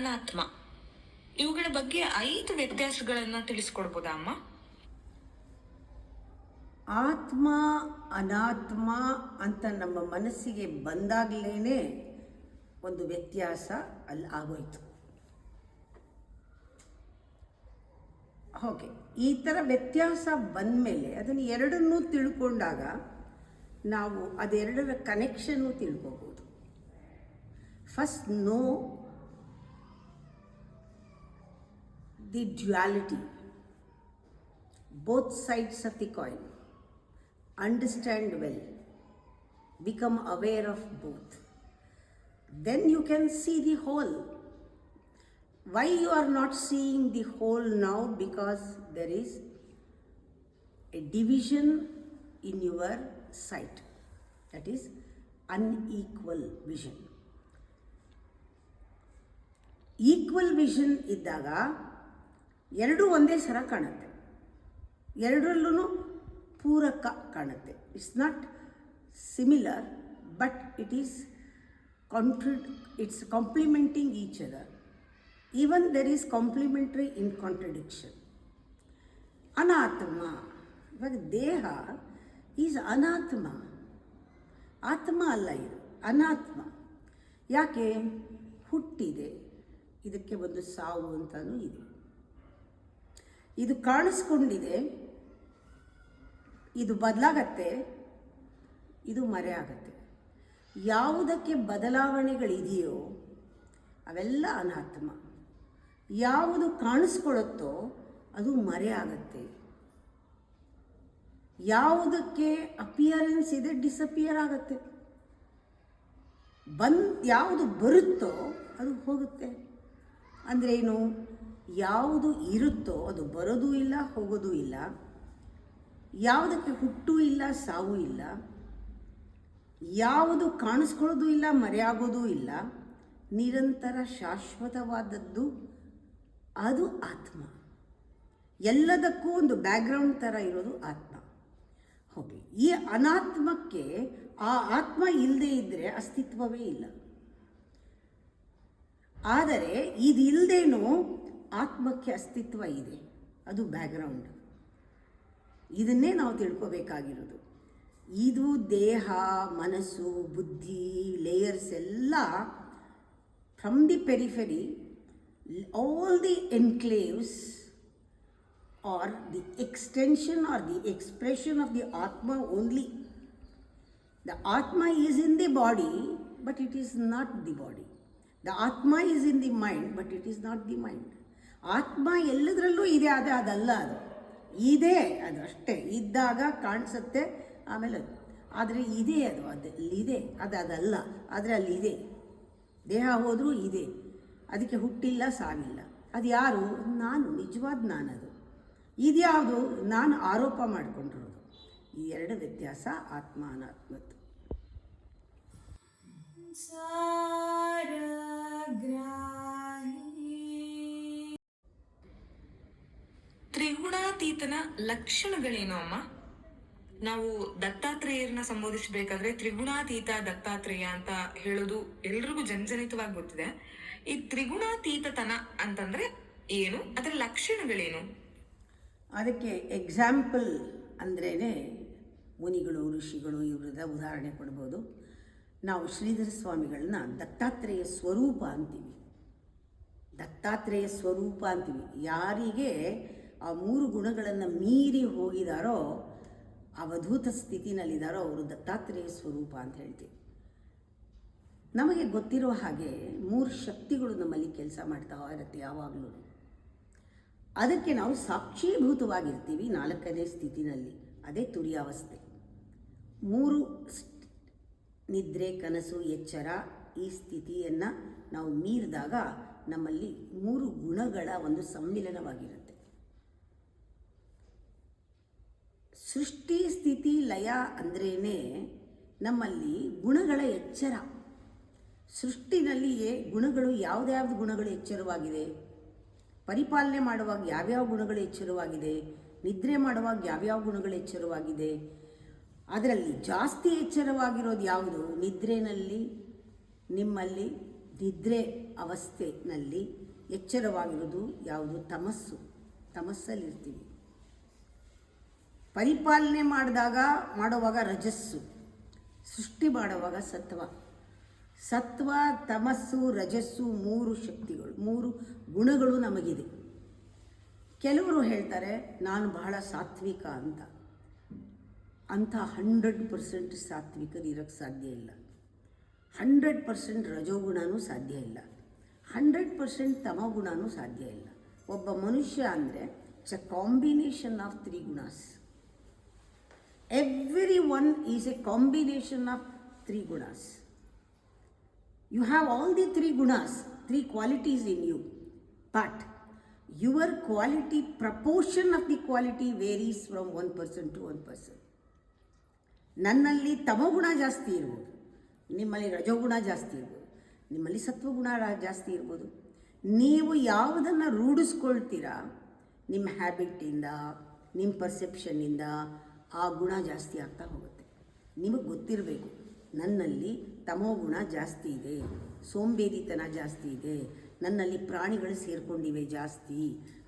ಅನಾತ್ಮ, ಇವುಗಳ ಬಗ್ಗೆ 5 ವ್ಯತ್ಯಾಸಗಳನ್ನ ತಿಳಿಸ್ಕೊಡ್ಬೋದಾ ಅಮ್ಮ? ಆತ್ಮ ಅನಾತ್ಮ ಅಂತ ನಮ್ಮ ಮನಸ್ಸಿಗೆ ಬಂದಾಗಲೇ ಒಂದು ವ್ಯತ್ಯಾಸ ಅಲ್ಲಿ ಆಗೋಯ್ತು. ಓಕೆ, ಈ ಥರ ವ್ಯತ್ಯಾಸ ಬಂದಮೇಲೆ ಅದನ್ನು ಎರಡನ್ನೂ ತಿಳ್ಕೊಂಡಾಗ ನಾವು ಅದೆರಡರ ಕನೆಕ್ಷನ್ನು ತಿಳ್ಕೋಬೋದು. First know the duality, both sides of the coin, understand well, become aware of both, then you can see the whole. Why you are not seeing the whole now? Because there is a division in your sight, that is unequal vision. Equal vision ಇದ್ದಾಗ ಎರಡೂ ಒಂದೇ ಸರ ಕಾಣುತ್ತೆ, ಎರಡರಲ್ಲೂ ಪೂರಕ ಕಾಣುತ್ತೆ. It's not similar but it's complementing each other. Even there is complementary in contradiction. ಅನಾತ್ಮ, ಇವಾಗ ದೇಹ ಈಸ್ ಅನಾತ್ಮ, ಆತ್ಮ ಅಲ್ಲ, ಇದು ಅನಾತ್ಮ. ಯಾಕೆ? ಹುಟ್ಟಿದೆ, ಇದಕ್ಕೆ ಒಂದು ಸಾವು ಅಂತಲೂ ಇದೆ, ಇದು ಕಾಣಿಸ್ಕೊಂಡಿದೆ, ಇದು ಬದಲಾಗತ್ತೆ, ಇದು ಮರೆ ಆಗತ್ತೆ. ಯಾವುದಕ್ಕೆ ಬದಲಾವಣೆಗಳಿದೆಯೋ ಅವೆಲ್ಲ ಅನಾತ್ಮ. ಯಾವುದು ಕಾಣಿಸ್ಕೊಳ್ಳುತ್ತೋ ಅದು ಮರೆ ಆಗತ್ತೆ. ಯಾವುದಕ್ಕೆ ಅಪಿಯರೆನ್ಸ್ ಇದೆ ಡಿಸಪಿಯರ್ ಆಗತ್ತೆ. ಯಾವುದು ಬರುತ್ತೋ ಅದು ಹೋಗುತ್ತೆ. ಅಂದರೆ ಏನು? ಯಾವುದು ಇರುತ್ತೋ ಅದು ಬರೋದು ಇಲ್ಲ, ಹೋಗೋದು ಇಲ್ಲ. ಯಾವುದಕ್ಕೆ ಹುಟ್ಟು ಇಲ್ಲ, ಸಾವು ಇಲ್ಲ. ಯಾವುದು ಕಾಣಿಸ್ಕೊಳ್ಳೋದು ಇಲ್ಲ, ಮರೆಯಾಗೋದು ಇಲ್ಲ. ನಿರಂತರ ಶಾಶ್ವತವಾದದ್ದು ಅದು ಆತ್ಮ. ಎಲ್ಲದಕ್ಕೂ ಒಂದು ಬ್ಯಾಕ್ಗ್ರೌಂಡ್ ಥರ ಇರೋದು ಆತ್ಮ. ಹೋಗಿ ಈ ಅನಾತ್ಮಕ್ಕೆ ಆ ಆತ್ಮ ಇಲ್ಲದೆ ಇದ್ದರೆ ಅಸ್ತಿತ್ವವೇ ಇಲ್ಲ. ಆದರೆ ಇದು ಇಲ್ಲದೇನೂ ಆತ್ಮಕ್ಕೆ ಅಸ್ತಿತ್ವ ಇದೆ, ಅದು ಬ್ಯಾಕ್ಗ್ರೌಂಡ್. ಇದನ್ನೇ ನಾವು ತಿಳ್ಕೋಬೇಕಾಗಿರೋದು. ಇದು ದೇಹ, ಮನಸ್ಸು, ಬುದ್ಧಿ, ಲೇಯರ್ಸ್ ಎಲ್ಲ from the periphery, all the enclaves are the extension are the expression of the atma only. The atma is in the body but it is not the body. The atma is in the mind but it is not the mind. ಆತ್ಮ ಎಲ್ಲದರಲ್ಲೂ ಇದೆ, ಅದಲ್ಲ, ಅದು ಇದೆ, ಅದು ಅಷ್ಟೇ. ಇದ್ದಾಗ ಕಾಣಿಸುತ್ತೆ, ಆಮೇಲೆ ಆದರೆ ಇದೆ, ಅಲ್ಲಿದೆ, ಅದಲ್ಲ, ಆದರೆ ಅಲ್ಲಿದೆ. ದೇಹ ಹೋದರೂ ಇದೆ, ಅದಕ್ಕೆ ಹುಟ್ಟಿಲ್ಲ, ಸಾವಿಲ್ಲ. ಅದು ಯಾರು? ನಾನು, ನಿಜವಾದ ನಾನದು. ಇದ್ಯಾವುದು? ನಾನು ಆರೋಪ ಮಾಡಿಕೊಂಡಿರೋದು. ಈ ಎರಡು ವ್ಯತ್ಯಾಸ ಆತ್ಮ ಅನಾತ್ಮದ್ದು. ತ್ರಿಗುಣಾತೀತನ ಲಕ್ಷಣಗಳೇನು ಅಮ್ಮ? ನಾವು ದತ್ತಾತ್ರೇಯರನ್ನ ಸಂಬೋಧಿಸಬೇಕಾದ್ರೆ ತ್ರಿಗುಣಾತೀತ ದತ್ತಾತ್ರೇಯ ಅಂತ ಹೇಳೋದು ಎಲ್ರಿಗೂ ಜನಜನಿತವಾಗಿ ಗೊತ್ತಿದೆ. ಈ ತ್ರಿಗುಣಾತೀತತನ ಅಂತಂದ್ರೆ ಏನು? ಅದರ ಲಕ್ಷಣಗಳೇನು? ಅದಕ್ಕೆ ಎಕ್ಸಾಂಪಲ್ ಅಂದ್ರೇ ಮುನಿಗಳು, ಋಷಿಗಳು, ಇವರದ ಉದಾಹರಣೆ ಕೊಡ್ಬೋದು. ನಾವು ಶ್ರೀಧರ ಸ್ವಾಮಿಗಳನ್ನ ದತ್ತಾತ್ರೇಯ ಸ್ವರೂಪ ಅಂತೀವಿ. ದತ್ತಾತ್ರೇಯ ಸ್ವರೂಪ ಅಂತೀವಿ. ಯಾರಿಗೆ ಆ 3 ಗುಣಗಳನ್ನು ಮೀರಿ ಹೋಗಿದಾರೋ, ಅವಧೂತ ಸ್ಥಿತಿನಲ್ಲಿದ್ದಾರೋ ಅವರು ದತ್ತಾತ್ರೇಯ ಸ್ವರೂಪ ಅಂತ ಹೇಳ್ತೀವಿ. ನಮಗೆ ಗೊತ್ತಿರೋ ಹಾಗೆ 3 ಶಕ್ತಿಗಳು ನಮ್ಮಲ್ಲಿ ಕೆಲಸ ಮಾಡ್ತಾ ಇರುತ್ತೆ ಯಾವಾಗಲೂ. ಅದಕ್ಕೆ ನಾವು ಸಾಕ್ಷೀಭೂತವಾಗಿರ್ತೀವಿ 4ನೇ ಸ್ಥಿತಿನಲ್ಲಿ, ಅದೇ ತುರಿಯಾವಸ್ಥೆ. 3 ನಿದ್ರೆ, ಕನಸು, ಎಚ್ಚರ, ಈ ಸ್ಥಿತಿಯನ್ನು ನಾವು ಮೀರಿದಾಗ ನಮ್ಮಲ್ಲಿ 3 ಗುಣಗಳ ಒಂದು ಸಮ್ಮಿಲನವಾಗಿರುತ್ತೆ. ಸೃಷ್ಟಿ, ಸ್ಥಿತಿ, ಲಯ ಅಂದ್ರೇ ನಮ್ಮಲ್ಲಿ ಗುಣಗಳ ಎಚ್ಚರ. ಸೃಷ್ಟಿನಲ್ಲಿಯೇ ಗುಣಗಳು, ಯಾವ್ದ್ಯಾವ್ದು ಗುಣಗಳು ಎಚ್ಚರವಾಗಿದೆ, ಪರಿಪಾಲನೆ ಮಾಡುವಾಗ ಯಾವ್ಯಾವ ಗುಣಗಳು ಎಚ್ಚರವಾಗಿದೆ, ನಿದ್ರೆ ಮಾಡುವಾಗ ಯಾವ್ಯಾವ ಗುಣಗಳು ಎಚ್ಚರವಾಗಿದೆ. ಅದರಲ್ಲಿ ಜಾಸ್ತಿ ಎಚ್ಚರವಾಗಿರೋದು ಯಾವುದು? ನಿದ್ರೆಯಲ್ಲಿ ನಿಮ್ಮಲ್ಲಿ ನಿದ್ರೆ ಅವಸ್ಥೆನಲ್ಲಿ ಎಚ್ಚರವಾಗಿರೋದು ಯಾವುದು? ತಮಸ್ಸು. ತಮಸ್ಸಲ್ಲಿರ್ತೀವಿ. ಪರಿಪಾಲನೆ ಮಾಡುವಾಗ ರಜಸ್ಸು, ಸೃಷ್ಟಿ ಮಾಡುವಾಗ ಸತ್ವ. ಸತ್ವ, ತಮಸ್ಸು, ರಜಸ್ಸು 3 ಶಕ್ತಿಗಳು, 3 ಗುಣಗಳು ನಮಗಿದೆ. ಕೆಲವರು ಹೇಳ್ತಾರೆ ನಾನು ಬಹಳ ಸಾತ್ವಿಕ ಅಂತ. 100% ಸಾತ್ವಿಕರಿರೋಕ್ಕೆ ಸಾಧ್ಯ ಇಲ್ಲ. 100% ರಜೋಗುಣನೂ ಸಾಧ್ಯ ಇಲ್ಲ. 100% ತಮೋಗುಣನೂ ಸಾಧ್ಯ ಇಲ್ಲ. ಒಬ್ಬ ಮನುಷ್ಯ ಅಂದರೆ it's a combination of 3 ಗುಣಾಸ್. Everyone is a combination of 3 gunas. You have all the 3 gunas, 3 qualities in you, but your quality, proportion of the quality varies from one person to one person. ನನ್ನಲ್ಲಿ ತಮೋಗುಣ ಜಾಸ್ತಿ ಇರ್ಬೋದು, ನಿಮ್ಮಲ್ಲಿ ರಜೋಗುಣ ಜಾಸ್ತಿ ಇರ್ಬೋದು, ನಿಮ್ಮಲ್ಲಿ ಸತ್ವಗುಣ ಜಾಸ್ತಿ ಇರ್ಬೋದು. ನೀವು ಯಾವುದನ್ನು ರೂಢಿಸ್ಕೊಳ್ತೀರಾ ನಿಮ್ಮ ಹ್ಯಾಬಿಟ್ಟಿಂದ, ನಿಮ್ಮ ಪರ್ಸೆಪ್ಷನ್ನಿಂದ ಆ ಗುಣ ಜಾಸ್ತಿ ಆಗ್ತಾ ಹೋಗುತ್ತೆ. ನಿಮಗೆ ಗೊತ್ತಿರಬೇಕು, ನನ್ನಲ್ಲಿ ತಮೋಗುಣ ಜಾಸ್ತಿ ಇದೆ, ಸೋಂಬೇರಿತನ ಜಾಸ್ತಿ ಇದೆ, ನನ್ನಲ್ಲಿ ಪ್ರಾಣಿಗಳು ಸೇರಿಕೊಂಡಿವೆ ಜಾಸ್ತಿ,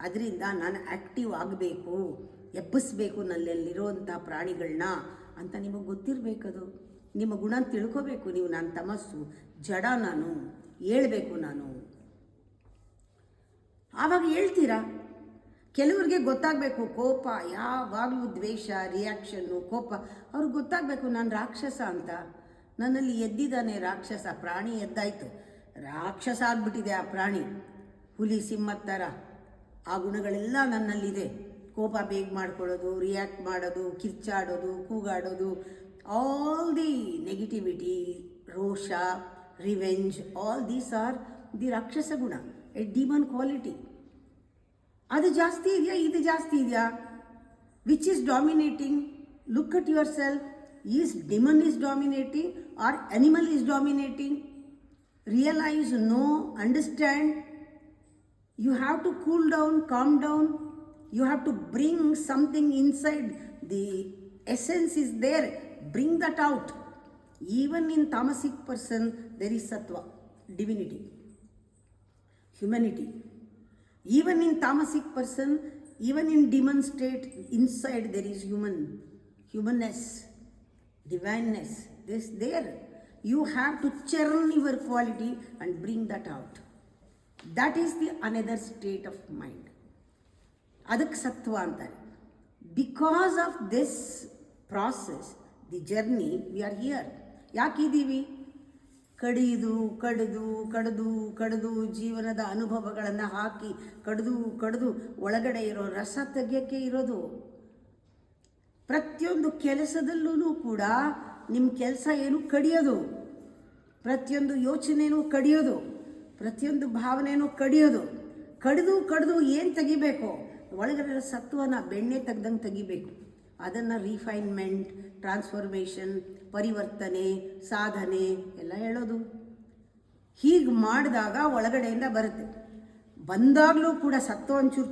ಅದರಿಂದ ನಾನು ಆ್ಯಕ್ಟಿವ್ ಆಗಬೇಕು, ಎಬ್ಬಿಸ್ಬೇಕು ನನ್ನಲ್ಲಿರೋವಂಥ ಪ್ರಾಣಿಗಳನ್ನ ಅಂತ ನಿಮಗೆ ಗೊತ್ತಿರಬೇಕದು. ನಿಮ್ಮ ಗುಣ ತಿಳ್ಕೋಬೇಕು ನೀವು. ನಾನು ತಮಸ್ಸು, ಜಡ, ನಾನು ಹೇಳ್ಬೇಕು ನಾನು. ಆವಾಗ ಹೇಳ್ತೀರಾ. ಕೆಲವ್ರಿಗೆ ಗೊತ್ತಾಗಬೇಕು, ಕೋಪ, ಯಾವಾಗಲೂ ದ್ವೇಷ, ರಿಯಾಕ್ಷನ್ನು, ಕೋಪ, ಅವ್ರಿಗೆ ಗೊತ್ತಾಗಬೇಕು ನಾನು ರಾಕ್ಷಸ ಅಂತ. ನನ್ನಲ್ಲಿ ಎದ್ದಿದ್ದಾನೆ ರಾಕ್ಷಸ, ಪ್ರಾಣಿ ಎದ್ದಾಯಿತು, ರಾಕ್ಷಸ ಆಗಿಬಿಟ್ಟಿದೆ ಆ ಪ್ರಾಣಿ, ಹುಲಿ ಸಿಂಹದ ಥರ. ಆ ಗುಣಗಳೆಲ್ಲ ನನ್ನಲ್ಲಿದೆ. ಕೋಪ ಬೇಗ ಮಾಡ್ಕೊಳ್ಳೋದು, ರಿಯಾಕ್ಟ್ ಮಾಡೋದು, ಕಿರ್ಚಾಡೋದು, ಕೂಗಾಡೋದು, ಆಲ್ ದಿ ನೆಗೆಟಿವಿಟಿ, ರೋಷ, revenge, all these are the ರಾಕ್ಷಸ ಗುಣ, ಎ ಡಿಮನ್ ಕ್ವಾಲಿಟಿ. ಅದು ಜಾಸ್ತಿ ಇದೆಯಾ, ಇದು ಜಾಸ್ತಿ ಇದೆಯಾ? Which is dominating? Look at yourself. Is demon is dominating or animal is dominating? Realise, no, understand. You have to cool down, calm down. You have to bring something inside. The essence is there. Bring that out. Even in tamasic person, there is sattva, divinity, humanity. Even in tamasic person, even in demon state, inside there is humanness, divineness. This there. You have to churn your quality and bring that out. That is the another state of mind. ಅದಕ್ಕೆ ಸತ್ವ ಅಂತಾರೆ. Because of this process, the journey, we are here. ಯಾಕಿದ್ದೀವಿ? ಕಡಿದು ಕಡಿದು ಕಡಿದು ಕಡಿದು ಜೀವನದ ಅನುಭವಗಳನ್ನು ಹಾಕಿ ಕಡಿದು ಕಡಿದು ಒಳಗಡೆ ಇರೋ ರಸ ತೆಗೆಯೋಕ್ಕೆ ಇರೋದು. ಪ್ರತಿಯೊಂದು ಕೆಲಸದಲ್ಲೂ ಕೂಡ ನಿಮ್ಮ ಕೆಲಸ ಏನು? ಕಡಿಯೋದು. ಪ್ರತಿಯೊಂದು ಯೋಚನೆಯೂ ಕಡಿಯೋದು, ಪ್ರತಿಯೊಂದು ಭಾವನೆಯೂ ಕಡಿಯೋದು. ಕಡಿದು ಕಡಿದು ಏನು ತೆಗಿಬೇಕು? ಒಳಗಡೆ ಸತ್ವನ ಬೆಣ್ಣೆ ತೆಗ್ದಂಗೆ ತೆಗಿಬೇಕು. ಅದನ್ನು ರಿಫೈನ್ಮೆಂಟ್, ಟ್ರಾನ್ಸ್ಫಾರ್ಮೇಷನ್, ಪರಿವರ್ತನೆ, ಸಾಧನೆ ಎಲ್ಲ ಹೇಳೋದು. ಹೀಗೆ ಮಾಡಿದಾಗ ಒಳಗಡೆಯಿಂದ ಬರುತ್ತೆ. ಬಂದಾಗಲೂ ಕೂಡ ಸತ್ವ ಒಂದು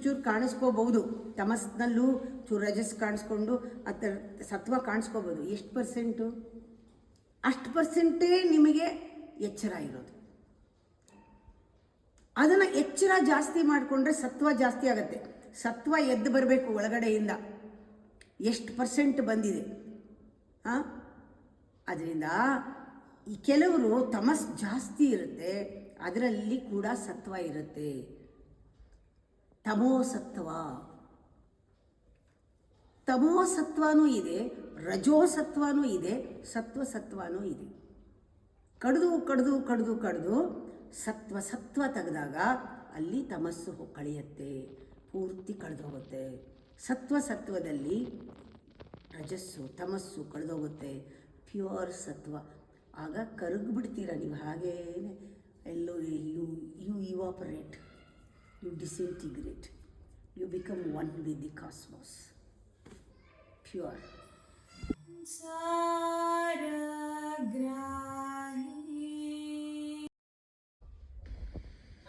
ಚೂರು ಕಾಣಿಸ್ಕೋಬಹುದು. ತಮಸ್ನಲ್ಲೂ ಚೂರು ರಜಸ್ ಕಾಣಿಸ್ಕೊಂಡು ಅಥವಾ ಸತ್ವ ಕಾಣಿಸ್ಕೋಬೋದು. ಎಷ್ಟು ಪರ್ಸೆಂಟು? ಅಷ್ಟು ಪರ್ಸೆಂಟೇ ನಿಮಗೆ ಎಚ್ಚರ ಇರೋದು. ಅದನ್ನು ಎಚ್ಚರ ಜಾಸ್ತಿ ಮಾಡಿಕೊಂಡ್ರೆ ಸತ್ವ ಜಾಸ್ತಿ ಆಗುತ್ತೆ. ಸತ್ವ ಎದ್ದು ಬರಬೇಕು ಒಳಗಡೆಯಿಂದ. ಎಷ್ಟು ಪರ್ಸೆಂಟ್ ಬಂದಿದೆ? ಅದರಿಂದ ಈ ಕೆಲವರು ತಮಸ್ ಜಾಸ್ತಿ ಇರುತ್ತೆ, ಅದರಲ್ಲಿ ಕೂಡ ಸತ್ವ ಇರುತ್ತೆ. ತಮೋ ಸತ್ವನೂ ಇದೆ, ರಜೋ ಸತ್ವನೂ ಇದೆ, ಸತ್ವನೂ ಇದೆ. ಕಡಿದು ಕಡಿದು ಕಡಿದು ಕಡಿದು ಸತ್ವ ತೆಗೆದಾಗ ಅಲ್ಲಿ ತಮಸ್ಸು ಕಳೆಯುತ್ತೆ, ಪೂರ್ತಿ ಕಳೆದೋಗುತ್ತೆ. ಸತ್ವದಲ್ಲಿ ರಜಸ್ಸು, ತಮಸ್ಸು ಕಳೆದೋಗುತ್ತೆ, ಪ್ಯೂರ್ ಸತ್ವ. ಆಗ ಕರಗಿಬಿಡ್ತೀರ ನೀವು. ಹಾಗೇನೆ ಎಲ್ಲೋ you evaporate, you disintegrate, you become one with the cosmos, pure.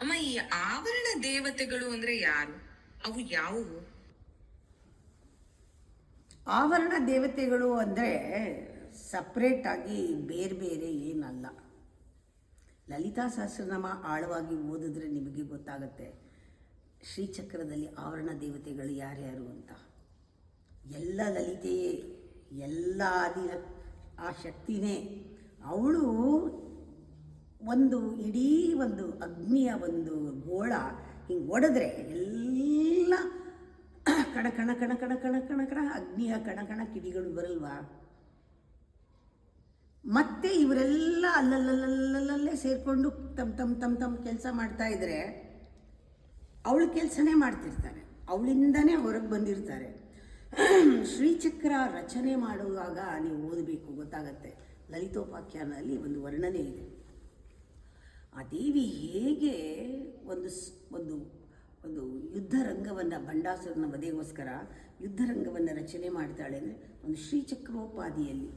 ಅಮ್ಮ, ಈ ಆವರಣ ದೇವತೆಗಳು ಅಂದ್ರೆ ಯಾರು? ಅವು ಯಾವುವು? ಆವರಣ ದೇವತೆಗಳು ಅಂದರೆ ಸಪ್ರೇಟಾಗಿ ಬೇರೆ ಬೇರೆ ಏನಲ್ಲ. ಲಲಿತಾ ಸಹಸ್ರನಾಮ ಆಳವಾಗಿ ಓದಿದ್ರೆ ನಿಮಗೆ ಗೊತ್ತಾಗುತ್ತೆ ಶ್ರೀಚಕ್ರದಲ್ಲಿ ಆವರಣ ದೇವತೆಗಳು ಯಾರ್ಯಾರು ಅಂತ. ಎಲ್ಲ ಲಲಿತೆಯೇ, ಎಲ್ಲ ಆದಿ ಆ ಶಕ್ತಿನೇ. ಅವಳು ಒಂದು ಇಡೀ ಒಂದು ಅಗ್ನಿಯ ಒಂದು ಗೋಳ ಹಿಂಗೆ ಒಡೆದ್ರೆ ಎಲ್ಲ ಕಣ ಕಣ ಕಣ ಕಣ ಕಣ ಕಣ ಕಣ ಅಗ್ನಿಯ ಕಣ ಕಣ ಕಿಡಿಗಳು ಬರಲ್ವಾ? ಮತ್ತೆ ಇವರೆಲ್ಲ ಅಲ್ಲಲ್ಲಲ್ಲಲ್ಲೇ ಸೇರಿಕೊಂಡು ತಮ್ಮ ಕೆಲಸ ಮಾಡ್ತಾ ಇದ್ರೆ ಅವಳ ಕೆಲಸನೇ ಮಾಡ್ತಿರ್ತಾರೆ, ಅವಳಿಂದನೇ ಹೊರಗೆ ಬಂದಿರ್ತಾರೆ. ಶ್ರೀಚಕ್ರ ರಚನೆ ಮಾಡುವಾಗ ನೀವು ಓದಬೇಕು, ಗೊತ್ತಾಗತ್ತೆ. ಲಲಿತೋಪಾಖ್ಯಾನದಲ್ಲಿ ಒಂದು ವರ್ಣನೆ ಇದೆ. ಆ ದೇವಿ ಹೇಗೆ ಒಂದು ಒಂದು ಒಂದು ಯುದ್ಧರಂಗವನ್ನು, ಬಂಡಾಸುರನ ವಧೆಗೋಸ್ಕರ ಯುದ್ಧರಂಗವನ್ನು ರಚನೆ ಮಾಡ್ತಾಳೆ ಅಂದರೆ ಒಂದು ಶ್ರೀಚಕ್ರೋಪಾದಿಯಲ್ಲಿ.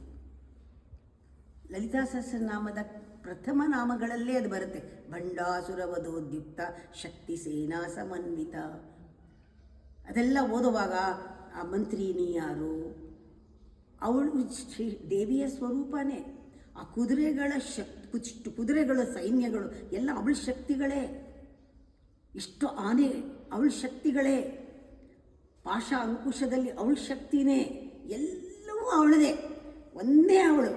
ಲಲಿತಾ ಸಹಸ್ರನಾಮದ ಪ್ರಥಮ ನಾಮಗಳಲ್ಲೇ ಅದು ಬರುತ್ತೆ. ಬಂಡಾಸುರ ವಧೋದ್ಯುಕ್ತ ಶಕ್ತಿ ಸೇನಾ ಸಮನ್ವಿತ. ಅದೆಲ್ಲ ಓದುವಾಗ ಆ ಮಂತ್ರಿನಿ ಯಾರು, ಅವಳು ಶ್ರೀ ದೇವಿಯ ಸ್ವರೂಪನೇ. ಆ ಕುದುರೆಗಳ ಕುದುರೆಗಳ ಸೈನ್ಯಗಳು ಎಲ್ಲ ಅವಳ ಶಕ್ತಿಗಳೇ. ಇಷ್ಟು ಆನೆ ಅವಳ ಶಕ್ತಿಗಳೇ. ಪಾಶ ಅಂಕುಶದಲ್ಲಿ ಅವಳ ಶಕ್ತಿನೇ. ಎಲ್ಲವೂ ಅವಳದೇ, ಒಂದೇ ಅವಳು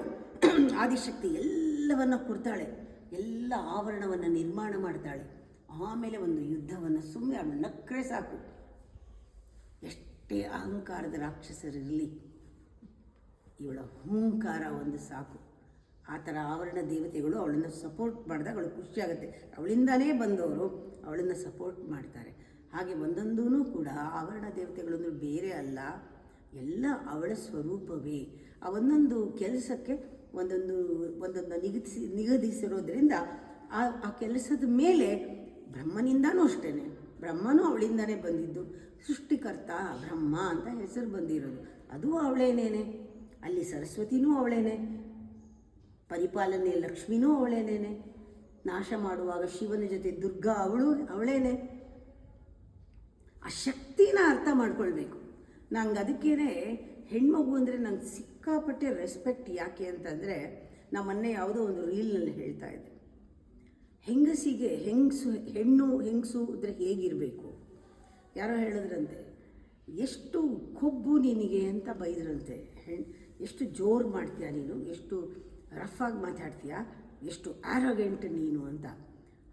ಆದಿಶಕ್ತಿ. ಎಲ್ಲವನ್ನು ಕೊಡ್ತಾಳೆ, ಎಲ್ಲ ಆವರಣವನ್ನು ನಿರ್ಮಾಣ ಮಾಡ್ತಾಳೆ. ಆಮೇಲೆ ಒಂದು ಯುದ್ಧವನ್ನು ಸುಮ್ಮನೆ ಅವಳು ನಕ್ಕರೆ ಸಾಕು. ಎಷ್ಟೇ ಅಹಂಕಾರದ ರಾಕ್ಷಸರಿರಲಿ, ಇವಳ ಹೂಂಕಾರ ಒಂದು ಸಾಕು. ಆ ಥರ ಆವರಣ ದೇವತೆಗಳು ಅವಳನ್ನು ಸಪೋರ್ಟ್ ಮಾಡಿದಾಗ ಅವಳು ಖುಷಿಯಾಗುತ್ತೆ. ಅವಳಿಂದನೇ ಬಂದವರು ಅವಳನ್ನು ಸಪೋರ್ಟ್ ಮಾಡ್ತಾರೆ. ಹಾಗೆ ಒಂದೊಂದೂ ಕೂಡ ಆವರಣ ದೇವತೆಗಳಂದ್ರೆ ಬೇರೆ ಅಲ್ಲ, ಎಲ್ಲ ಅವಳ ಸ್ವರೂಪವೇ. ಆ ಒಂದೊಂದು ಕೆಲಸಕ್ಕೆ ಒಂದೊಂದು ನಿಗದಿಸಿರೋದ್ರಿಂದ ಆ ಕೆಲಸದ ಮೇಲೆ ಬ್ರಹ್ಮನಿಂದನೂ ಅಷ್ಟೇ, ಬ್ರಹ್ಮನೂ ಅವಳಿಂದನೇ ಬಂದಿದ್ದು. ಸೃಷ್ಟಿಕರ್ತ ಬ್ರಹ್ಮ ಅಂತ ಹೆಸರು ಬಂದಿರೋದು ಅದು ಅವಳೇನೇನೆ. ಅಲ್ಲಿ ಸರಸ್ವತಿನೂ ಅವಳೇನೆ, ಪರಿಪಾಲನೆ ಲಕ್ಷ್ಮಿನೂ ಅವಳೇನೇನೆ, ನಾಶ ಮಾಡುವಾಗ ಶಿವನ ಜೊತೆ ದುರ್ಗಾ ಅವಳೇನೆ. ಆ ಶಕ್ತಿನ ಅರ್ಥ ಮಾಡ್ಕೊಳ್ಬೇಕು. ನಂಗೆ ಅದಕ್ಕೇನೆ ಹೆಣ್ಮಗು ಅಂದರೆ ನಂಗೆ ಸಿಕ್ಕಾಪಟ್ಟೆ ರೆಸ್ಪೆಕ್ಟ್. ಯಾಕೆ ಅಂತಂದರೆ ನಮ್ಮನ್ನೇ ಯಾವುದೋ ಒಂದು ರೀಲ್ನಲ್ಲಿ ಹೇಳ್ತಾ ಇದ್ದೆ, ಹೆಂಗಸಿಗೆ ಹೆಂಗಸು ಅಂದರೆ ಹೇಗಿರಬೇಕು. ಯಾರೋ ಹೇಳಿದ್ರಂತೆ, ಎಷ್ಟು ಕೊಬ್ಬು ನಿನಗೆ ಅಂತ ಬೈದ್ರಂತೆ. ಎಷ್ಟು ಜೋರು ಮಾಡ್ತೀಯ ನೀನು, ಎಷ್ಟು ರಫಾಗಿ ಮಾತಾಡ್ತೀಯ, ಎಷ್ಟು ಆರೋಗೆಂಟ್ ನೀನು ಅಂತ.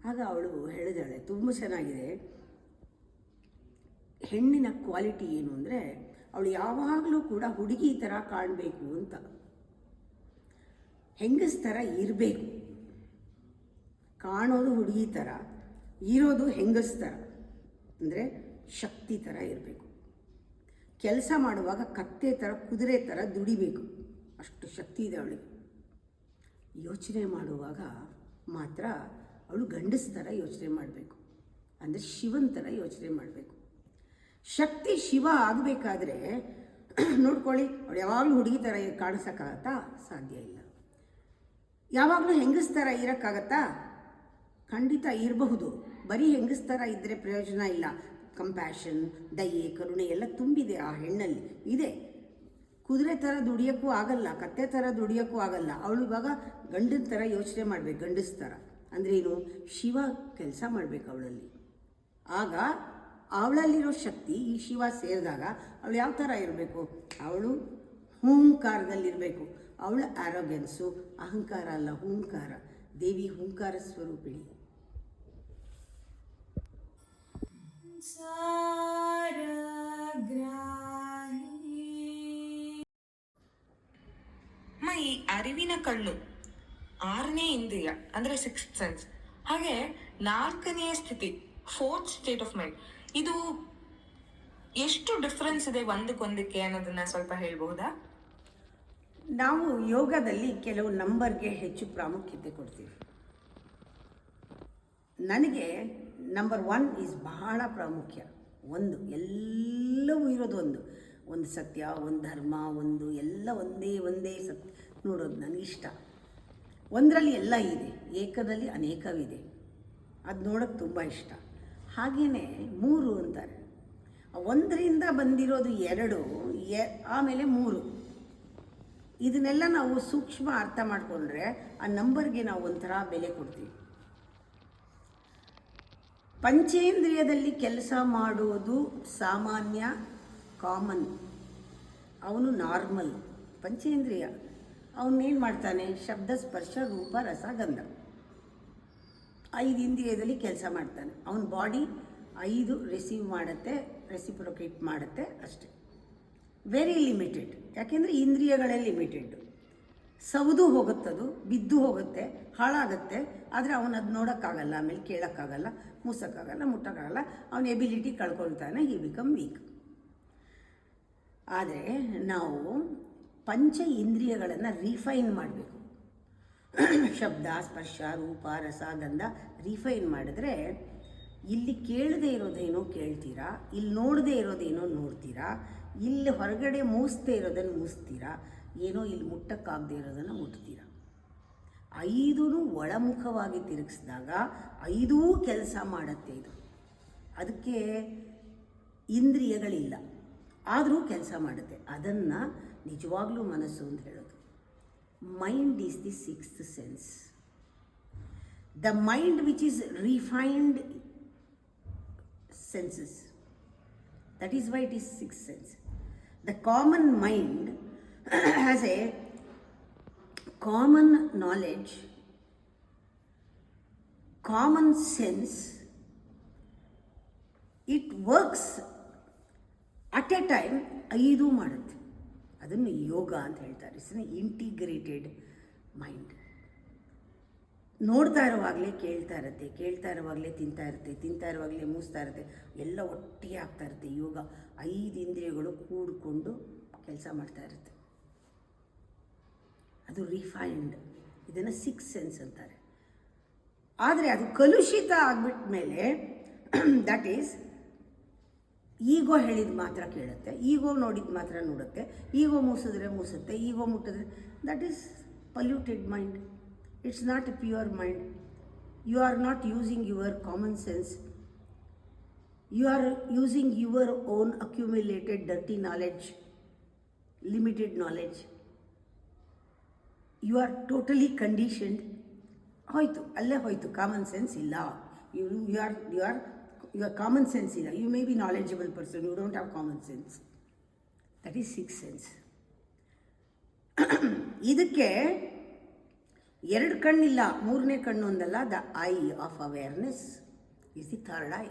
ಆಗ ಅವಳು ಹೇಳಿದಾಳೆ, ತುಂಬ ಚೆನ್ನಾಗಿದೆ, ಹೆಣ್ಣಿನ ಕ್ವಾಲಿಟಿ ಏನು ಅಂದರೆ ಅವಳು ಯಾವಾಗಲೂ ಕೂಡ ಹುಡುಗಿ ಥರ ಕಾಣಬೇಕು ಅಂತ, ಹೆಂಗಸ ಥರ ಇರಬೇಕು. ಕಾಣೋದು ಹುಡುಗಿ ಥರ, ಇರೋದು ಹೆಂಗಸ ಥರ, ಅಂದರೆ ಶಕ್ತಿ ಥರ ಇರಬೇಕು. ಕೆಲಸ ಮಾಡುವಾಗ ಕತ್ತೆ ಥರ ಕುದುರೆ ಥರ ದುಡಿಬೇಕು, ಅಷ್ಟು ಶಕ್ತಿ ಇದೆ ಅವಳಿಗೆ. ಯೋಚನೆ ಮಾಡುವಾಗ ಮಾತ್ರ ಅವಳು ಗಂಡಸ ಥರ ಯೋಚನೆ ಮಾಡಬೇಕು, ಅಂದರೆ ಶಿವನ ಥರ ಯೋಚನೆ ಮಾಡಬೇಕು. ಶಕ್ತಿ ಶಿವ ಆಗಬೇಕಾದ್ರೆ ನೋಡ್ಕೊಳ್ಳಿ, ಅವಳು ಯಾವಾಗಲೂ ಹುಡುಗಿ ಥರ ಕಾಣಿಸೋಕ್ಕಾಗತ್ತಾ? ಸಾಧ್ಯ ಇಲ್ಲ. ಯಾವಾಗಲೂ ಹೆಂಗಸ ಥರ ಇರೋಕ್ಕಾಗತ್ತಾ? ಖಂಡಿತ ಇರಬಹುದು. ಬರೀ ಹೆಂಗಸ ಥರ ಇದ್ದರೆ ಪ್ರಯೋಜನ ಇಲ್ಲ. ಕಂಪ್ಯಾಷನ್, ದಯೆ, ಕರುಣೆ ಎಲ್ಲ ತುಂಬಿದೆ ಆ ಹೆಣ್ಣಲ್ಲಿ ಇದೆ. ಕುದುರೆ ಥರ ದುಡಿಯೋಕ್ಕೂ ಆಗಲ್ಲ, ಕತ್ತೆ ಥರ ದುಡಿಯೋಕ್ಕೂ ಆಗಲ್ಲ. ಅವಳು ಇವಾಗ ಗಂಡನ ಥರ ಯೋಚನೆ ಮಾಡಬೇಕು, ಗಂಡಸ ಥರ. ಅಂದ್ರೇನು? ಶಿವ ಕೆಲಸ ಮಾಡಬೇಕು ಅವಳಲ್ಲಿ. ಆಗ ಅವಳಲ್ಲಿರೋ ಶಕ್ತಿ ಈ ಶಿವ ಸೇರಿದಾಗ ಅವಳು ಯಾವ ಥರ ಇರಬೇಕು? ಅವಳು ಹೂಂಕಾರದಲ್ಲಿರಬೇಕು. ಅವಳ ಆರೋಗ್ಯನ್ಸು ಅಹಂಕಾರ ಅಲ್ಲ, ಹೂಂಕಾರ. ದೇವಿ ಹೂಂಕಾರ ಸ್ವರೂಪಿಣಿ. ಈ ಅರಿವಿನ ಕಣ್ಣು 6ನೇ ಇಂದ್ರಿಯ ಅಂದ್ರೆ 6th ಸೆನ್ಸ್. ಹಾಗೆ 4ನೇ ಸ್ಥಿತಿ 4th ಸ್ಟೇಟ್ ಆಫ್ ಮೈಂಡ್. ಇದು ಎಷ್ಟು ಡಿಫ್ರೆನ್ಸ್ ಇದೆ ಒಂದಕ್ಕೊಂದಕ್ಕೆ ಅನ್ನೋದನ್ನ ಸ್ವಲ್ಪ ಹೇಳ್ಬಹುದಾ? ನಾವು ಯೋಗದಲ್ಲಿ ಕೆಲವು ನಂಬರ್ಗೆ ಹೆಚ್ಚು ಪ್ರಾಮುಖ್ಯತೆ ಕೊಡ್ತೀವಿ. ನನಗೆ ನಂಬರ್ 1 ಈಸ್ ಬಹಳ ಪ್ರಾಮುಖ್ಯ. ಒಂದು, ಎಲ್ಲವೂ ಇರೋದು ಒಂದು ಸತ್ಯ, ಒಂದು ಧರ್ಮ, ಎಲ್ಲ ಒಂದೇ ಸತ್ಯ ನೋಡೋದು ನನಗಿಷ್ಟ. ಒಂದರಲ್ಲಿ ಎಲ್ಲ ಇದೆ, ಏಕದಲ್ಲಿ ಅನೇಕವಿದೆ, ಅದು ನೋಡೋಕ್ಕೆ ತುಂಬ ಇಷ್ಟ. ಹಾಗೆಯೇ 3 ಅಂತಾರೆ. 1ರಿಂದ ಬಂದಿರೋದು 2, ಆಮೇಲೆ 3. ಇದನ್ನೆಲ್ಲ ನಾವು ಸೂಕ್ಷ್ಮ ಅರ್ಥ ಮಾಡಿಕೊಂಡ್ರೆ ಆ ನಂಬರ್ಗೆ ನಾವು ಒಂಥರ ಬೆಲೆ ಕೊಡ್ತೀವಿ. ಪಂಚೇಂದ್ರಿಯದಲ್ಲಿ ಕೆಲಸ ಮಾಡೋದು ಸಾಮಾನ್ಯ, ಕಾಮನ್. ಅವನು ನಾರ್ಮಲ್ ಪಂಚೇಂದ್ರಿಯ. ಅವನೇನು ಮಾಡ್ತಾನೆ? ಶಬ್ದ, ಸ್ಪರ್ಶ, ರೂಪ, ರಸ, ಗಂಧ, 5 ಇಂದ್ರಿಯದಲ್ಲಿ ಕೆಲಸ ಮಾಡ್ತಾನೆ. ಅವನ ಬಾಡಿ 5 ರಿಸೀವ್ ಮಾಡುತ್ತೆ, ರೆಸಿಪ್ರೊಕೇಟ್ ಮಾಡುತ್ತೆ, ಅಷ್ಟೇ. Very limited. ಯಾಕೆಂದರೆ ಇಂದ್ರಿಯಗಳೇ ಲಿಮಿಟೆಡ್. ಸೌದು ಹೋಗುತ್ತದು, ಬಿದ್ದು ಹೋಗುತ್ತೆ, ಹಾಳಾಗುತ್ತೆ. ಆದರೆ ಅವನದು ನೋಡೋಕ್ಕಾಗಲ್ಲ, ಆಮೇಲೆ ಕೇಳೋಕ್ಕಾಗಲ್ಲ, ಮೂಸೋಕ್ಕಾಗಲ್ಲ, ಮುಟ್ಟೋಕ್ಕಾಗಲ್ಲ. ಅವನ ಎಬಿಲಿಟಿ ಕಳ್ಕೊಳ್ತಾನೆ. He become weak. ಆದರೆ ನಾವು ಪಂಚ ಇಂದ್ರಿಯಗಳನ್ನು ರಿಫೈನ್ ಮಾಡಬೇಕು. ಶಬ್ದ, ಸ್ಪರ್ಶ, ರೂಪ, ರಸ, ಗಂಧ ರಿಫೈನ್ ಮಾಡಿದ್ರೆ ಇಲ್ಲಿ ಕೇಳದೇ ಇರೋದೇನೋ ಕೇಳ್ತೀರಾ, ಇಲ್ಲಿ ನೋಡದೇ ಇರೋದೇನೋ ನೋಡ್ತೀರಾ, ಇಲ್ಲಿ ಹೊರಗಡೆ ಮೂಸ್ದೇ ಇರೋದನ್ನು ಮೂಸ್ತೀರಾ, ಏನೋ ಇಲ್ಲಿ ಮುಟ್ಟಕ್ಕಾಗದೇ ಇರೋದನ್ನು ಮುಟ್ತೀರಾ. 5 ಒಳಮುಖವಾಗಿ ತಿರುಗಿಸಿದಾಗ 5 ಕೆಲಸ ಮಾಡುತ್ತೆ. ಇದು ಅದಕ್ಕೆ ಇಂದ್ರಿಯಗಳಿಲ್ಲ, ಆದರೂ ಕೆಲಸ ಮಾಡುತ್ತೆ. ಅದನ್ನು ನಿಜವಾಗ್ಲೂ ಮನಸ್ಸು ಅಂತ ಹೇಳೋದು. Mind is the 6th sense. The mind which is refined senses. That is why it is 6th sense. The common mind has a common knowledge, common sense. It works at a time 5 ಮಾಡುತ್ತೆ. ಅದನ್ನು ಯೋಗ ಅಂತ ಹೇಳ್ತಾರೆ. It's an integrated mind. ನೋಡ್ತಾ ಇರುವಾಗಲೇ ಕೇಳ್ತಾ ಇರುತ್ತೆ, ಕೇಳ್ತಾ ಇರುವಾಗಲೇ ತಿಂತಾ ಇರುತ್ತೆ, ತಿಂತಾ ಇರುವಾಗಲೇ ಮೂಸ್ತಾ ಇರುತ್ತೆ, ಎಲ್ಲ ಒಟ್ಟಿಗೆ ಆಗ್ತಾ ಇರುತ್ತೆ. ಯೋಗ 5 ಇಂದ್ರಿಯಗಳು ಕೂಡಿಕೊಂಡು ಕೆಲಸ ಮಾಡ್ತಾ ಇರುತ್ತೆ. ಅದು ರಿಫೈನ್ಡ್. ಇದನ್ನು 6th ಸೆನ್ಸ್ ಅಂತಾರೆ. ಆದರೆ ಅದು ಕಲುಷಿತ ಆಗಿಬಿಟ್ಟ ಮೇಲೆ ದಟ್ ಈಸ್ ಈಗೋ ಹೇಳಿದ ಮಾತ್ರ ಕೇಳುತ್ತೆ, ಈಗೋ ನೋಡಿದ ಮಾತ್ರ ನೋಡುತ್ತೆ, ಈಗೋ ಮೂಸಿದ್ರೆ ಮೂಸುತ್ತೆ, ಈಗೋ ಮುಟ್ಟಿದ್ರೆ that is polluted mind. It's not a pure mind. You are not using your common sense. You are using your own accumulated dirty knowledge, limited knowledge. You are totally conditioned. ಹೋಯ್ತು, ಅಲ್ಲೇ ಹೋಯ್ತು. ಕಾಮನ್ ಸೆನ್ಸ್ ಇಲ್ಲ. your common sense ಇಲ್ಲ. You may be knowledgeable person, you don't have common sense. That is 6th sense. ಇದಕ್ಕೆ 2 ಕಣ್ಣಿಲ್ಲ, 3ನೇ ಕಣ್ಣು ಒಂದಲ್ಲ. The I of awareness is the third I.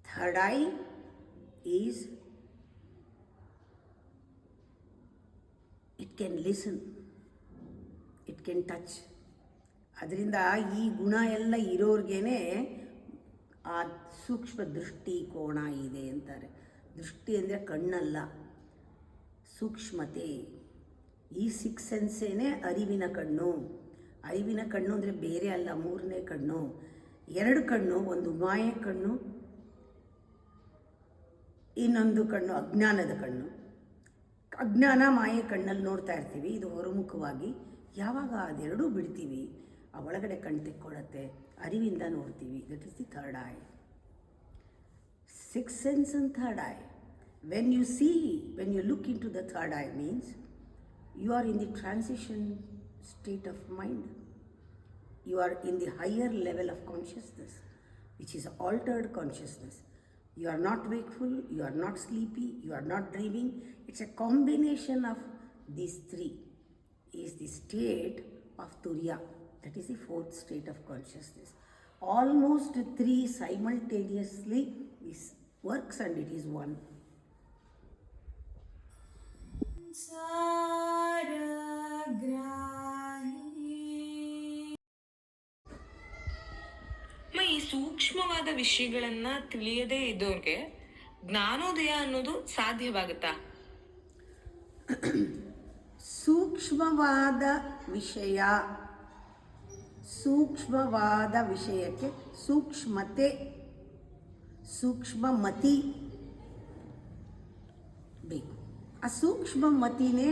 Third I is it can listen, it can touch. ಅದರಿಂದ ಈ ಗುಣ ಎಲ್ಲ ಇರೋರ್ಗೇ ಆ ಸೂಕ್ಷ್ಮ ದೃಷ್ಟಿಕೋನ ಇದೆ ಅಂತಾರೆ. ದೃಷ್ಟಿ ಅಂದರೆ ಕಣ್ಣಲ್ಲ, ಸೂಕ್ಷ್ಮತೆ. ಈ 6th ಸೆನ್ಸೇನೆ ಅರಿವಿನ ಕಣ್ಣು. ಅರಿವಿನ ಕಣ್ಣು ಅಂದರೆ ಬೇರೆ ಅಲ್ಲ, 3ನೇ ಕಣ್ಣು. 2 ಕಣ್ಣು, ಒಂದು ಮಾಯೆ ಕಣ್ಣು, ಇನ್ನೊಂದು ಕಣ್ಣು ಅಜ್ಞಾನದ ಕಣ್ಣು. ಅಜ್ಞಾನ ಮಾಯೆ ಕಣ್ಣಲ್ಲಿ ನೋಡ್ತಾ ಇರ್ತೀವಿ, ಇದು ಹೊರಮುಖವಾಗಿ. ಯಾವಾಗ ಅದೆರಡೂ ಬಿಡ್ತೀವಿ, ಆ ಒಳಗಡೆ ಕಣ್ಣು ತೆಕ್ಕೊಳ್ಳುತ್ತೆ, ಅರಿವಿಂದ ನೋಡ್ತೀವಿ. That is the third I. 6th sense and third eye. When you look into the third eye means you are in the transition state of mind. You are in the higher level of consciousness, which is altered consciousness. You are not wakeful, you are not sleepy, you are not dreaming. It's a combination of these 3 is the state of Turiya. That is the 4th state of consciousness. Almost 3 simultaneously works and it is one. ಈ ಸೂಕ್ಷ್ಮವಾದ ವಿಷಯಗಳನ್ನ ತಿಳಿಯದೇ ಇದ್ದವ್ರಿಗೆ ಜ್ಞಾನೋದಯ ಅನ್ನೋದು ಸಾಧ್ಯವಾಗುತ್ತಾ? ಸೂಕ್ಷ್ಮವಾದ ವಿಷಯಕ್ಕೆ ಸೂಕ್ಷ್ಮತೆ, ಸೂಕ್ಷ್ಮಮತಿ ಬೇಕು. ಆ ಸೂಕ್ಷ್ಮಮತಿನೇ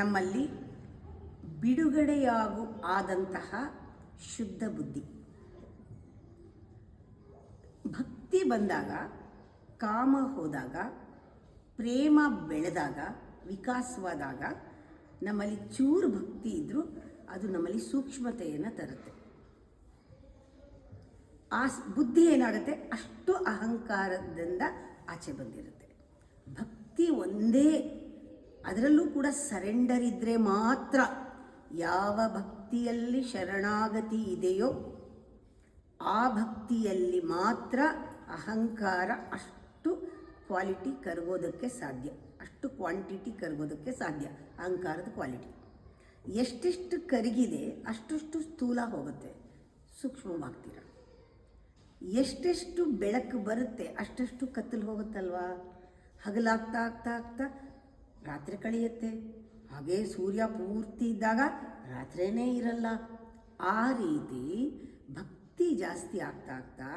ನಮ್ಮಲ್ಲಿ ಆದಂತಹ ಶುದ್ಧ ಬುದ್ಧಿ. ಭಕ್ತಿ ಬಂದಾಗ, ಕಾಮ ಹೋದಾಗ, ಪ್ರೇಮ ಬೆಳೆದಾಗ, ವಿಕಾಸವಾದಾಗ, ನಮ್ಮಲ್ಲಿ ಚೂರು ಭಕ್ತಿ ಇದ್ದರೂ ಅದು ನಮ್ಮಲ್ಲಿ ಸೂಕ್ಷ್ಮತೆಯನ್ನು ತರುತ್ತೆ. ಬುದ್ಧಿ ಏನಾಗುತ್ತೆ, ಅಷ್ಟು ಅಹಂಕಾರದಿಂದ ಆಚೆ ಬಂದಿರುತ್ತೆ. ಭಕ್ತಿ ಒಂದೇ, ಅದರಲ್ಲೂ ಕೂಡ ಸರೆಂಡರ್ ಇದ್ದರೆ ಮಾತ್ರ. ಯಾವ ಭಕ್ತಿಯಲ್ಲಿ ಶರಣಾಗತಿ ಇದೆಯೋ ಆ ಭಕ್ತಿಯಲ್ಲಿ ಮಾತ್ರ ಅಹಂಕಾರ ಅಷ್ಟು ಕ್ವಾಲಿಟಿ ಕರಗೋದಕ್ಕೆ ಸಾಧ್ಯ, ಅಷ್ಟು ಕ್ವಾಂಟಿಟಿ ಕರಗೋದಕ್ಕೆ ಸಾಧ್ಯ. ಅಹಂಕಾರದ ಕ್ವಾಲಿಟಿ ಎಷ್ಟೆಷ್ಟು ಕರಗಿದೆ ಅಷ್ಟು ಸ್ಥೂಲ ಹೋಗುತ್ತೆ, ಸೂಕ್ಷ್ಮವಾಗ್ತೀರ. ಎಷ್ಟೆಷ್ಟು ಬೆಳಕು ಬರುತ್ತೆ ಅಷ್ಟು ಕತ್ತಲು ಹೋಗುತ್ತಲ್ವಾ. ಹಗಲಾಗ್ತಾ ಆಗ್ತಾ ಆಗ್ತಾ ರಾತ್ರಿ ಕಳೆಯುತ್ತೆ. ಹಾಗೇ ಸೂರ್ಯ ಪೂರ್ತಿ ಇದ್ದಾಗ ರಾತ್ರಿಯೇ ಇರಲ್ಲ. ಆ ರೀತಿ ಭಕ್ತಿ ಜಾಸ್ತಿ ಆಗ್ತಾ ಆಗ್ತಾ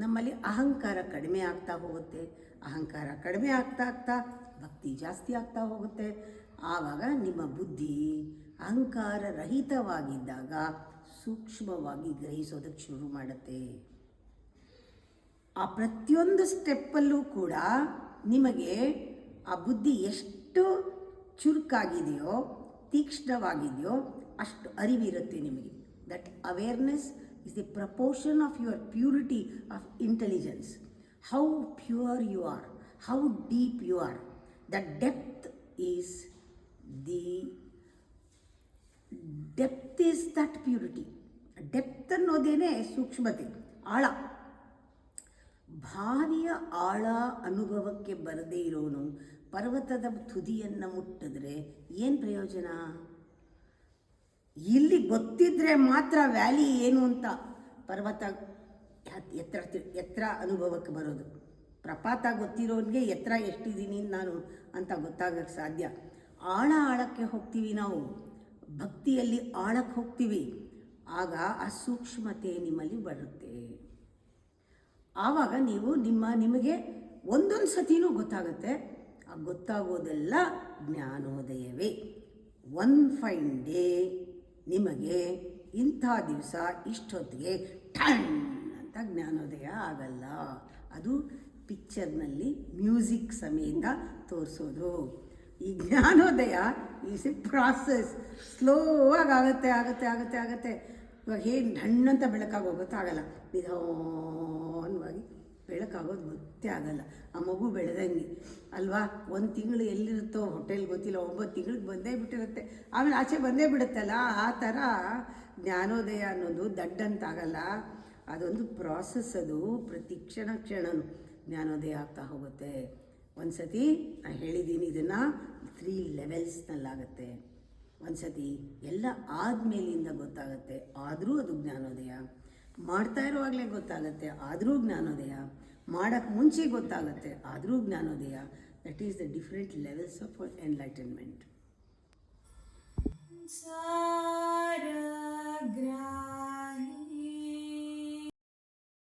ನಮ್ಮಲ್ಲಿ ಅಹಂಕಾರ ಕಡಿಮೆ ಆಗ್ತಾ ಹೋಗುತ್ತೆ. ಅಹಂಕಾರ ಕಡಿಮೆ ಆಗ್ತಾ ಆಗ್ತಾ ಭಕ್ತಿ ಜಾಸ್ತಿ ಆಗ್ತಾ ಹೋಗುತ್ತೆ. ಆವಾಗ ನಿಮ್ಮ ಬುದ್ಧಿ ಅಹಂಕಾರ ರಹಿತವಾಗಿದ್ದಾಗ ಸೂಕ್ಷ್ಮವಾಗಿ ಗ್ರಹಿಸೋದಕ್ಕೆ ಶುರು ಮಾಡುತ್ತೆ. ಆ ಪ್ರತಿಯೊಂದು ಸ್ಟೆಪ್ಪಲ್ಲೂ ಕೂಡ ನಿಮಗೆ ಆ ಬುದ್ಧಿ ಎಷ್ಟು ಚುರುಕಾಗಿದೆಯೋ, ತೀಕ್ಷ್ಣವಾಗಿದೆಯೋ ಅಷ್ಟು ಅರಿವಿರುತ್ತೆ ನಿಮಗೆ. That awareness is the proportion of your purity of intelligence. How pure you are, how deep you are. That depth is that purity. Depth ಅನ್ನೋದೇನೆ ಸೂಕ್ಷ್ಮತೆ, ಆಳ. ಭಾವಿಯ ಆಳ ಅನುಭವಕ್ಕೆ ಬರದೇ ಇರೋನು ಪರ್ವತದ ತುದಿಯನ್ನು ಮುಟ್ಟಿದ್ರೆ ಏನು ಪ್ರಯೋಜನ? ಇಲ್ಲಿ ಗೊತ್ತಿದ್ರೆ ಮಾತ್ರ ವ್ಯಾಲಿ ಏನು ಅಂತ ಪರ್ವತ ಎತ್ತರ ಅನುಭವಕ್ಕೆ ಬರೋದು. ಪ್ರಪಾತ ಗೊತ್ತಿರೋನಿಗೆ ಎತ್ತರ ಎಷ್ಟಿದ್ದೀನಿ ನಾನು ಅಂತ ಗೊತ್ತಾಗಕ್ಕೆ ಸಾಧ್ಯ. ಆಳಕ್ಕೆ ಹೋಗ್ತೀವಿ ನಾವು, ಭಕ್ತಿಯಲ್ಲಿ ಆಳಕ್ಕೆ ಹೋಗ್ತೀವಿ. ಆಗ ಆ ಸೂಕ್ಷ್ಮತೆ ನಿಮ್ಮಲ್ಲಿ ಬರುತ್ತೆ. ಆವಾಗ ನೀವು ನಿಮಗೆ ಒಂದೊಂದು ಸತಿನೂ ಗೊತ್ತಾಗುತ್ತೆ. ಆ ಗೊತ್ತಾಗೋದೆಲ್ಲ ಜ್ಞಾನೋದಯವೇ. ಒನ್ ಫೈನ್ ಡೇ ನಿಮಗೆ ಇಂಥ ದಿವಸ ಇಷ್ಟೊತ್ತಿಗೆ ಟನ್ ಅಂತ ಜ್ಞಾನೋದಯ ಆಗಲ್ಲ. ಅದು ಪಿಕ್ಚರ್ನಲ್ಲಿ ಮ್ಯೂಸಿಕ್ ಸಮೇತ ತೋರಿಸೋದು. ಈ ಜ್ಞಾನೋದಯ ಈಸ್ ಎ ಪ್ರಾಸೆಸ್. ಸ್ಲೋವಾಗಿ ಆಗುತ್ತೆ. ಇವಾಗ ಏನು ಹಣ್ಣಂತ ಬೆಳಕಾಗೋಗುತ್ತೆ ಆಗಲ್ಲ. ನಿಧಾನವಾಗಿ ಬೆಳಕಾಗೋದು ಗೊತ್ತೇ ಆಗಲ್ಲ. ಆ ಮಗು ಬೆಳೆದಂಗೆ ಅಲ್ವಾ. 1 ತಿಂಗಳು ಎಲ್ಲಿರುತ್ತೋ ಹೋಟೆಲ್ ಗೊತ್ತಿಲ್ಲ, 9 ತಿಂಗಳಿಗೆ ಬಂದೇ ಬಿಟ್ಟಿರುತ್ತೆ, ಆಮೇಲೆ ಆಚೆ ಬಂದೇ ಬಿಡುತ್ತಲ್ಲ. ಆ ಥರ ಜ್ಞಾನೋದಯ ಅನ್ನೋದು ದಡ್ಡಂತಾಗಲ್ಲ. ಅದೊಂದು ಪ್ರಾಸೆಸ್. ಅದು ಪ್ರತಿ ಕ್ಷಣನೂ ಜ್ಞಾನೋದಯ ಆಗ್ತಾ ಹೋಗುತ್ತೆ. ಒಂದು ಸತಿ ನಾನು ಹೇಳಿದ್ದೀನಿ, ಇದನ್ನು 3 ಲೆವೆಲ್ಸ್ನಲ್ಲಾಗತ್ತೆ. ಒಂದು ಸತಿ ಎಲ್ಲ ಆದಮೇಲಿಂದ ಗೊತ್ತಾಗುತ್ತೆ, ಆದರೂ ಅದು ಜ್ಞಾನೋದಯ. ಮಾಡ್ತಾ ಇರುವಾಗಲೇ ಗೊತ್ತಾಗುತ್ತೆ, ಆದರೂ ಜ್ಞಾನೋದಯ. ಮಾಡೋಕ್ಕೆ ಮುಂಚೆ ಗೊತ್ತಾಗುತ್ತೆ, ಆದರೂ ಜ್ಞಾನೋದಯ. That is the different levels of enlightenment.